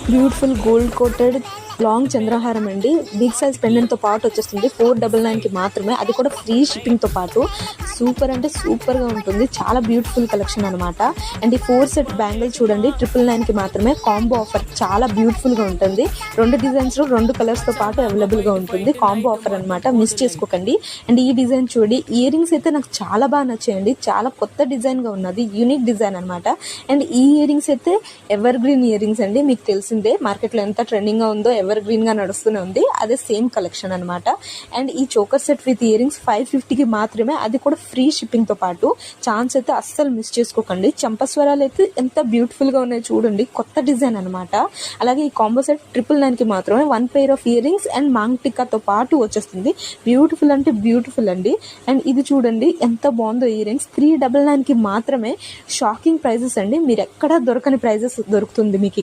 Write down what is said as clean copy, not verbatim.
Beautiful gold coated long చంద్రహారం అండి. Big size పెండెంట్తో పాటు వచ్చేస్తుంది 499కి మాత్రమే, అది కూడా ఫ్రీ షిప్పింగ్తో పాటు. సూపర్ అంటే సూపర్గా ఉంటుంది, చాలా బ్యూటిఫుల్ కలెక్షన్ అనమాట. అండ్ ఈ 4 సెట్ బ్యాంగిల్ చూడండి 999కి మాత్రమే, కాంబో ఆఫర్, చాలా బ్యూటిఫుల్గా ఉంటుంది. 2 డిజైన్స్లో 2 కలర్స్తో పాటు అవైలబుల్గా ఉంటుంది, కాంబో ఆఫర్ అనమాట, మిస్ చేసుకోకండి. అండ్ ఈ డిజైన్ చూడండి, ఇయర్ రింగ్స్ అయితే నాకు చాలా బాగా నచ్చాయండి, చాలా కొత్త డిజైన్గా ఉన్నది, యూనిక్ డిజైన్ అనమాట. అండ్ ఈ ఇయర్ రింగ్స్ అయితే ఎవర్ గ్రీన్ ఇయర్ రింగ్స్ అండి, మీకు తెలిసిందే మార్కెట్లో ఎంత ట్రెండింగ్గా ఉందో, ఎవర్ గ్రీన్గా నడుస్తూనే ఉంది, అదే సేమ్ కలెక్షన్ అనమాట. అండ్ ఈ choker set with earrings 550కి మాత్రమే, అది కూడా ఫ్రీ షిప్పింగ్తో పాటు. ఛాన్స్ అయితే అస్సలు మిస్ చేసుకోకండి. చంపస్వరాలు అయితే ఎంత బ్యూటిఫుల్గా ఉన్నాయో చూడండి, కొత్త డిజైన్ అనమాట. అలాగే ఈ కాంబో సెట్ 999కి మాత్రమే 1 pair of earrings and మాంగ్ టిక్కాతో పాటు వచ్చేస్తుంది. బ్యూటిఫుల్ అంటే బ్యూటిఫుల్ అండి. అండ్ ఇది చూడండి ఎంత బాగుందో, ఇయర్ రింగ్స్ 399కి మాత్రమే. షాకింగ్ ప్రైజెస్ అండి, మీరు ఎక్కడా దొరకని ప్రైజెస్ దొరుకుతుంది మీకు.